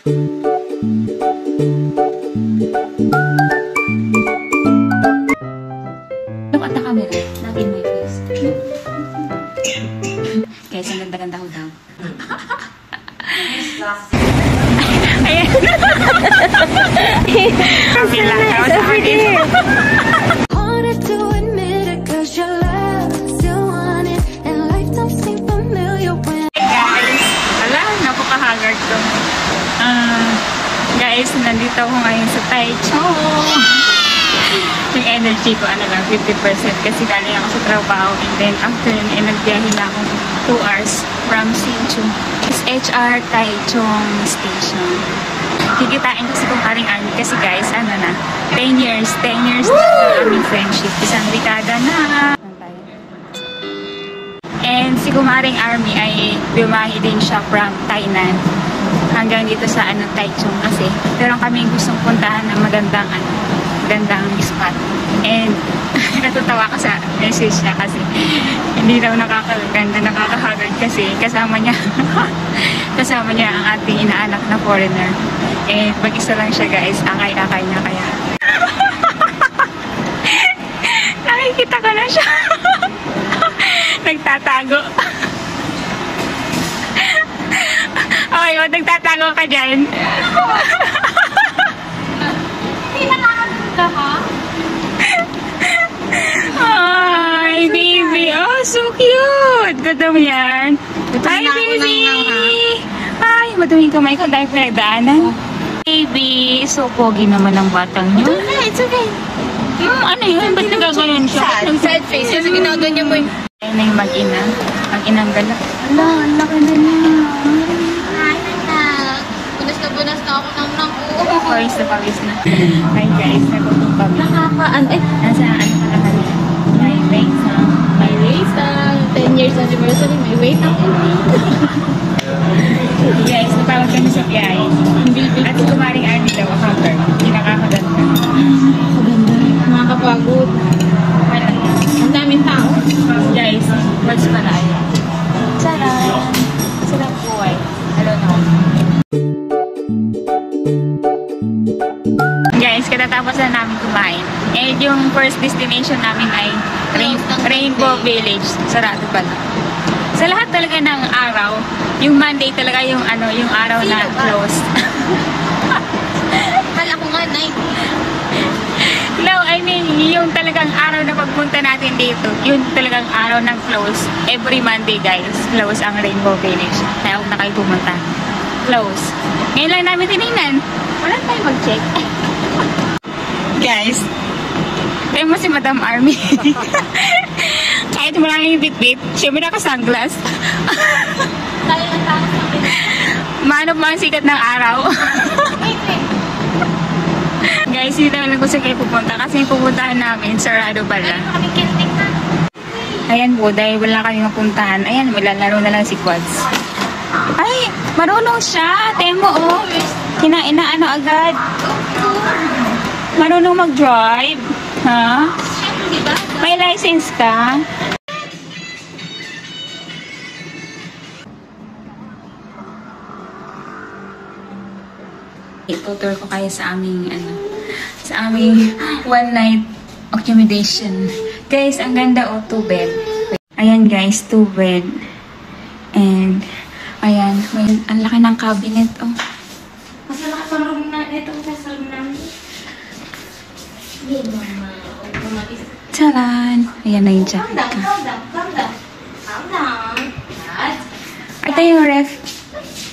Look at the camera. Not in my face. Guys, ang ganda-ganda ko daw. Ayan. Harder to admit it 'cause your love still want it and life don't seem familiar when. Guys, ala, napaka-haggard ko. Guys, nandito ako ngayon sa Taichung. Yung energy ko, ano lang, 50% kasi galing ako sa trabaho and then after yun, nagbiyahe na ako 2 hours from Hsinchu. It's HR Taichung Station. Kikitain kasi kung Aring Army kasi guys, ano na, 10 years na ang aming friendship. Isang dekada na. And si Kumaring Army ay bumahi din siya from Tainan hanggang dito sa Taichung kasi meron kaming gustong puntahan ng magandang spot. And natutawa ko sa message niya kasi hindi daw nakakaganda, nakakahagard kasi kasama niya ang ating inaanak na foreigner. And mag-isa lang siya guys, akay-akay niya kaya. Nakikita ko na siya. Nagtatago. Okay, nagtatago ka dyan. Hindi nakakaganda ka? Hi, baby. Oh, so cute. Ganda mo yan. Hi, baby. Hi, maduming kamay ko dahil pinagdaanan. Baby, so pogi naman ang batang nyo. It's okay. Ano yun? Ba't nagaganon siya? Sad face. Kasi ginaganyan mo yung... Ayun na yung mag-ina. Mag-inang galak. Ala, ang laki na niya. Hi, anak. Bunas na ako ng nako. Pawis na. Hi guys, nagutom kami. Nakakaan. Eh, Nasa ano ka na kami? May race na. may race na 10 years anniversary. May wait up. Guys, natawag kami sa biyahe. At si Kumaring Army daw, cover. Hindi nakakaganda. Maganda. Nakakapagod. Ang daming tao. Guys, words pa na ayun. Sarap. Sarap buhay. Hello na. Guys, katatapos na namin kumain. And yung first destination namin ay Rainbow Village. Sarado pala. Sa lahat talaga ng araw, yung Monday talaga yung yung araw na close. Kala ko nga, night. No, I mean, yung talagang araw na pagpunta natin dito, yung talagang araw ng close. Every Monday, guys, close ang Rainbow Village. Kaya huwag na kayo pumunta. Close. Ngayon lang namin tinignan. Wala tayo mag-check. Guys, tayo mo si Madam Army. Kahit mo lang yung bit-bit, siya may naka-sunglass. Tayo ng tao sa akin. Manop mo ang sikat ng araw. Wait. Guys, hindi naman kung saan kayo pupunta kasi yung pupuntahan namin, sarado pala. Ano kami kintik na? Ayan po, dahil wala kami mapuntahan. Ayan, malalaro na lang si Quads. Ay, marunong siya. Temo, oh. Inaano agad. Marunong mag-drive. Ha? Diba? May license ka? Itutur ko kayo sa aming one night accommodation. Guys, ang ganda oh, 2 bed. Ayan guys, 2 bed. And ayan, ang laki ng cabinet oh. Mas malaki pang room na ito sa room namin. Hindi, mama. Charan! Ayan na yung jacket ka. Calm down. Ito yung ref.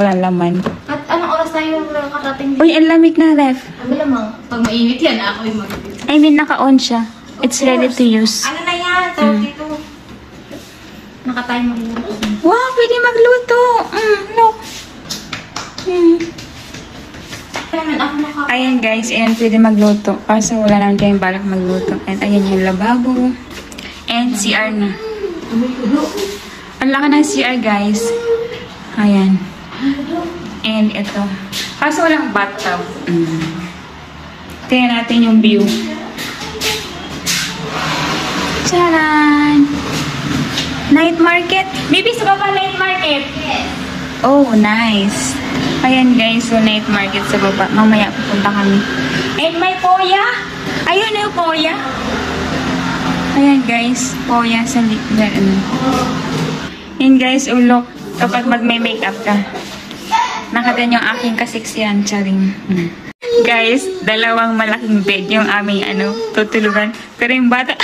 Walang laman. At anong oras tayo karating? Uy, ang lamig na ref. Ang lamang. Pag mainit yan, ako yung I mean, naka-on siya. It's ready to use. Ano na yan? 32. Naka-timer na. Wow, pwede magluto. Look. Ayan guys, ayan pwede magluto. Kaso wala naman kayong balak magluto. And ayan yung lababo. And CR na. Ang laki ng CR guys. Ayan. And ito. Kaso walang bathtub. Tingnan natin yung view. Charan! Night market. Baby, sa baba night market. Yes. Oh, nice. Ayan guys, so night market sa baba. Mamaya pupunta kami. And may poya! Ayun yung poya! Ayan guys, poya sa ano. Ayan guys, ulok. Kapag magme-makeup ka. Nakatan yung aking kasiksiyan, charing. Guys, dalawang malaking bed yung aming tutulugan. Pero yung bata...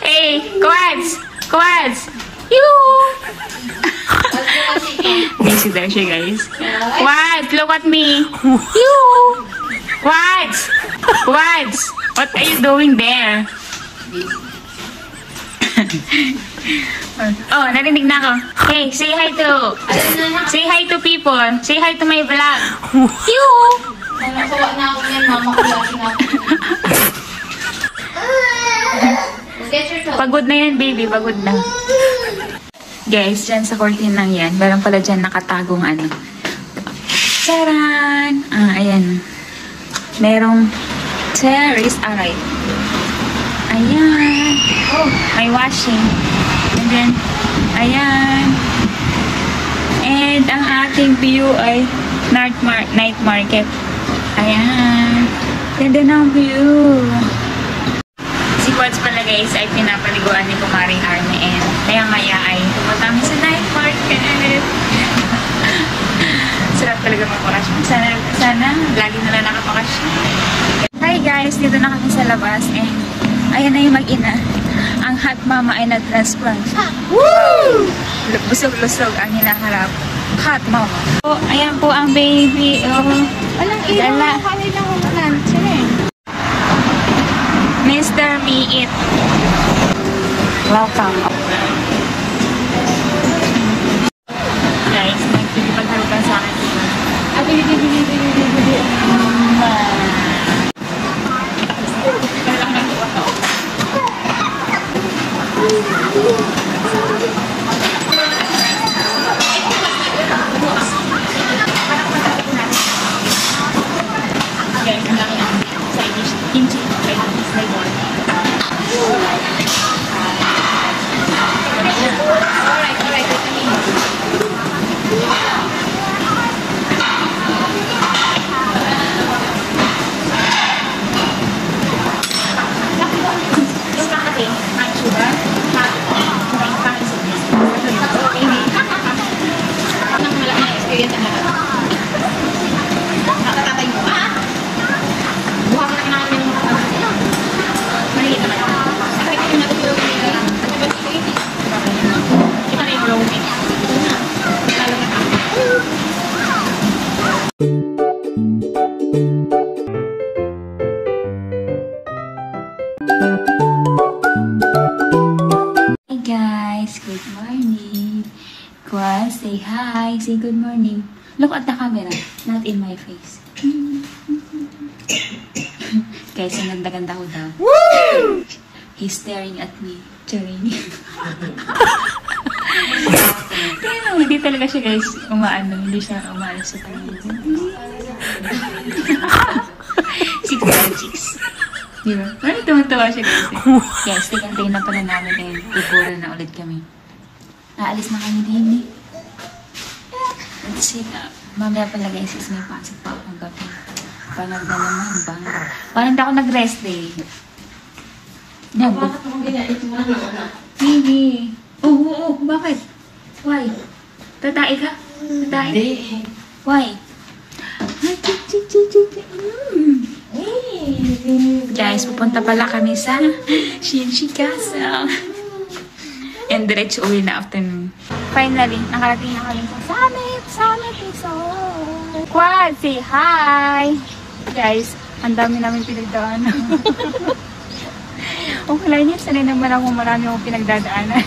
Hey, Quads! Quads! Yoo! Busy daw siya, guys. Quads, look at me! Yoo! Quads! Quads! What are you doing there? Oh, narinig na ako. Hey, say hi to people. Say hi to my vlog. Yoo! Nakawa na ako yan, mama ko lagi na ako. Pagod na yan, baby. Pagod na. Guys, dyan sa cortinang yan, meron pala dyan nakatagong Charan! Ayan. Merong cherries. Alright. Ayan. Oh, may washing. And then, ayan. And ang ating view ay night market. Ayan. Ganda ng view. Si Quads pala guys ay pinapaliguan ni Kumaring Army and maya ay pumunta kami sa night market. Sarap talaga magpakasyon. Sana lagi na lang nakapakasyon. Hi guys, dito na kami sa labas and ayan na yung mag-ina. Ang hot mama ay nag-transplant. Woo! Lusog-lusog ang hinaharap. Hot mama. Oh, ayan po ang baby. Oh, walang ilaw. Kanila ko na lunch eh. Mr. Meet. Welcome. Guys, nagpipagharutan sa akin. Guys, ang dami ang side dish. Kimchi. Good morning. Quad, say hi. Say good morning. Look at the camera, not in my face. Guys, ang ganda-ganda ko daw. Woo! He's staring at me. Charing. Pero hindi talaga siya guys hindi siya umaalis sa paningin. 6 diba? Parang tumatawa siya guys. Yes, tigantay na pala namin and bubura na ulit kami. Aalis na kami din eh. That's it. Mamaya pala guys is may pasok pa akong gabi. Panag na naman ba? Parang hindi ako nag-rest day. Bakit mo ginait mo na? Hindi. Oo, bakit? Why? Tatay ka? Tatay? Hindi. Why? Guys, pupunta pala kami sa Shinshi Castle. And diretso uwi na afternoon. Finally, nakarating na kami sa Summit! Summit Resort! Quad, say hi! Guys, ang dami namin pinagdaanan. Okay lang yun, sanay naman ako marami akong pinagdadaanan.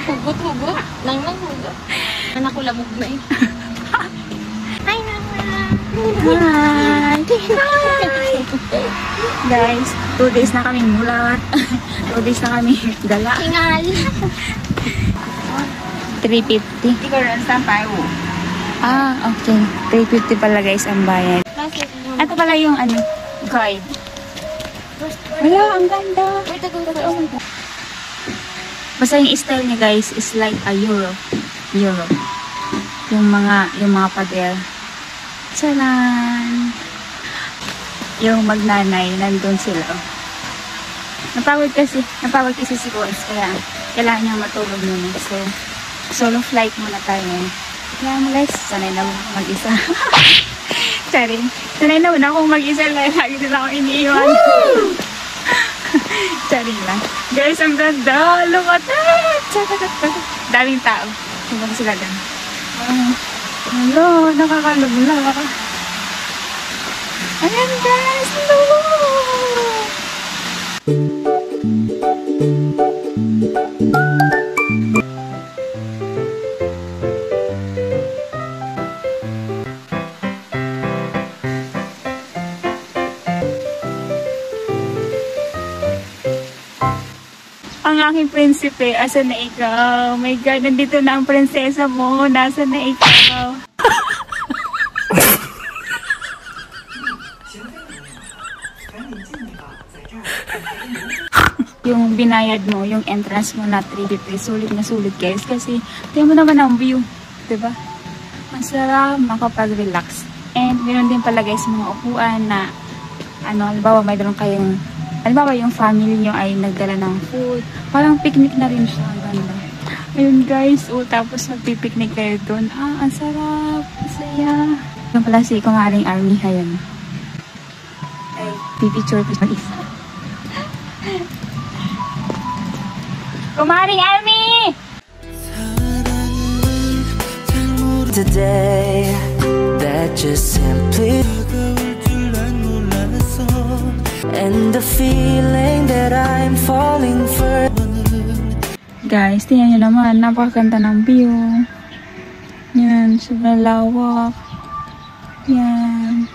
Hugot-hugot. Nang-hugot. Anak ko lamog na eh. Hi, Mama! Hi! Hi! Guys, 2 days na kami mulat. 2 days na kami gala. Tingal! 350. Ikaw rin sa payo. Okay. 350 pala guys ang bayad. Ito pala yung guide. Wala, ang ganda. Basta yung style niya guys is like a euro. Europe. Yung mga pader. Tsaran! Yung magnanay, nandun sila. Napagod kasi si Coins, kaya kailangan niyang matulog muna. So, solo flight muna tayo ngayon. Kaya mo guys, sanay na mag-isa. Sorry. Sanay na muna akong mag-isa lang. Lagi nila akong iniiwan. Sorry lang. Guys, ang ganda. Look at that. Daming tao. Tingnan sila dyan. Hello, nakakalugla. Ayan guys, hello! Ang aking prinsipe, asan na ikaw? Oh my God, nandito na ang prinsesa mo. Nasaan na ikaw? Yung binayad mo, yung entrance mo na 350, sulit na sulit guys. Kasi, tingnan mo naman ang view. Diba? Ang sarap makapag-relax. And, meron din pala guys mga upuan na, halimbawa mayroon kayong, halimbawa yung family nyo ay nagdala ng food. Parang picnic na rin siya. Ang ganda. Ayun guys, tapos magpipiknik kayo doon. Ang sarap. Masaya. Yung pala si Kumaring Army. Ayan. Ay, pipicture ko mag-isa. Kumaring Army! Today that just simply and the feeling that I'm falling for. Guys, tingnan nyo naman, napakaganda ng view. Yan, sobrang lawak. Yan.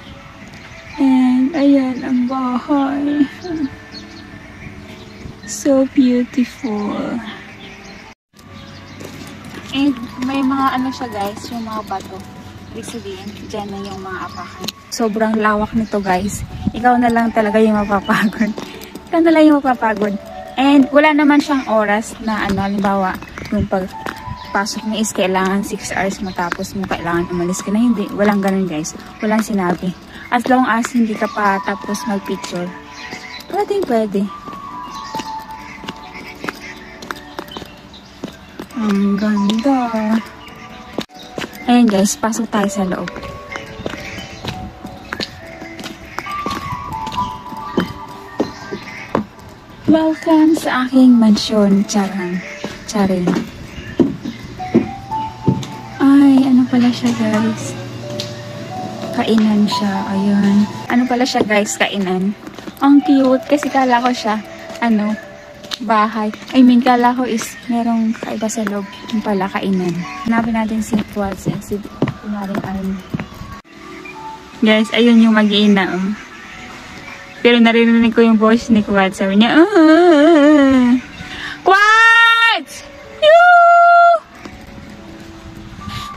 And ayan ang bahay. So beautiful. And may mga siya guys, yung mga bato. Ibig sabihin, dyan na yung mga apakan. Sobrang lawak nito guys. Ikaw na lang talaga yung mapapagod. Ikaw na lang yung mapapagod. And wala naman siyang oras na halimbawa, yung pagpasok mo is kailangan 6 hours matapos mo kailangan umalis ka na. Hindi, walang ganun guys. Walang sinabi. As long as hindi ka pa tapos mag-picture, pwede. Ang ganda. Ayan guys, pasok tayo sa loob. Welcome sa aking mansyon, Charing. Ay, ano pala siya guys? Kainan siya, ayun. Ano pala siya guys, kainan? Ang cute, kasi kala ko siya, bahay. Kala ko is merong kaiba sa loob. Yung pala, kainan. Hanapin natin si Watson, si Kumaring Army. Guys, ayun yung mag-iina, Pero narinig ko yung voice ni Quad. Sabi niya, Quad! Yoo!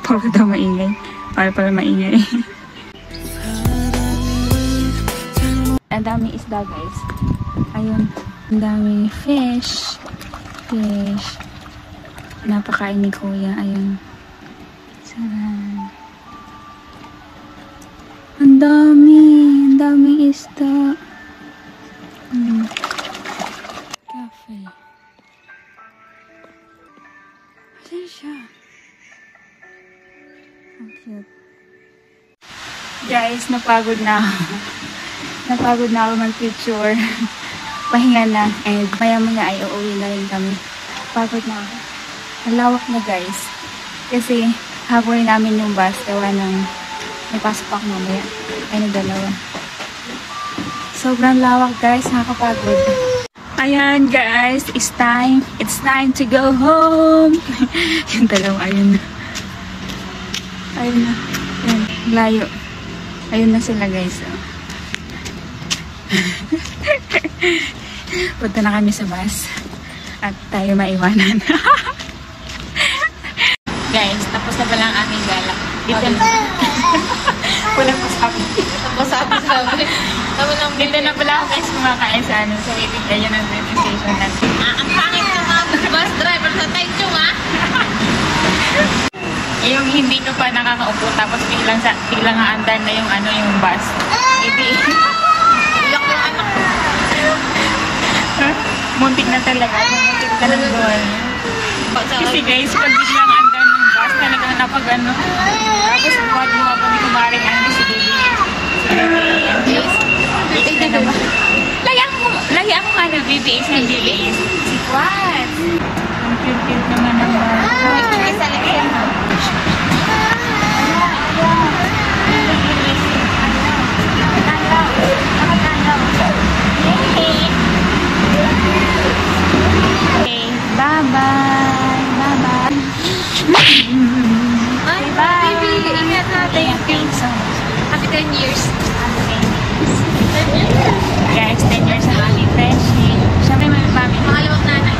Parang daw maingay. Parang pala maingay. Ang daming isda, guys. Ayun. Ang daming fish. Napakain ni Kuya. Ayun. Sarap. Ang daming isda. Cafe. Ayan siya. Ang cute. Guys, napagod na ako mag-picture. Pahinga na. And maya-maya ay uuwi na rin kami. Pagod na ako. Ang lawak na guys. Kasi habol namin yung bus. Gawa ng may pasok ako mamaya. Ay, dalawa. Sobrang lawak guys. Nakakapagod. Ayan guys. It's time to go home. Yung dalawa. Ayun na. Ayun. Layo. Ayun na sila guys. Punta na kami sa bus. At tayo maiwanan. Guys, tapos na pala ang aking gala. Dito na. Walang masabi. Dito na pala ako guys kumakain sa waiting area ng train station natin. Ang pangit ng mga bus driver sa Taichung, Yung hindi ka pa nakakaupo tapos biglang haandan na yung yung bus. Hindi. Iyak yung anak ko. Muntik na talaga. Muntik ka lang doon. Kasi guys, pag biglang andan ng bus, talagang tapos buhat mo ako ni kumaring si baby. Lagi ako baby is and delays. Si Quad. Ang cute-cute naman ng bus. Isa lang yan. Okay, bye-bye. Bye-bye. Ay, Bye. baby, ingat natin. Thank you so much. Happy 10 years. Guys, 10 years ang aming friendship. Siyempre, may family. Pangalawang nanay.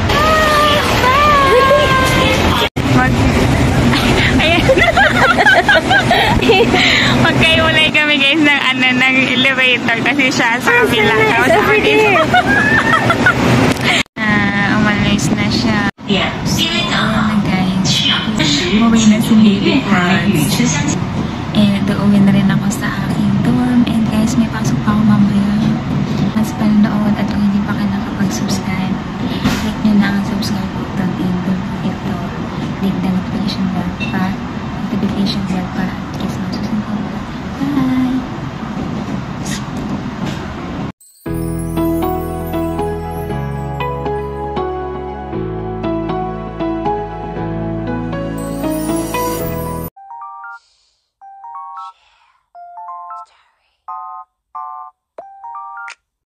Ayan. Magkaiwalay kami guys ng elevator kasi siya sa kabila. Tapos ako dito. Umalis na siya. Ayan na guys. Umuwi na si Baby Hans. And uuwi na rin ako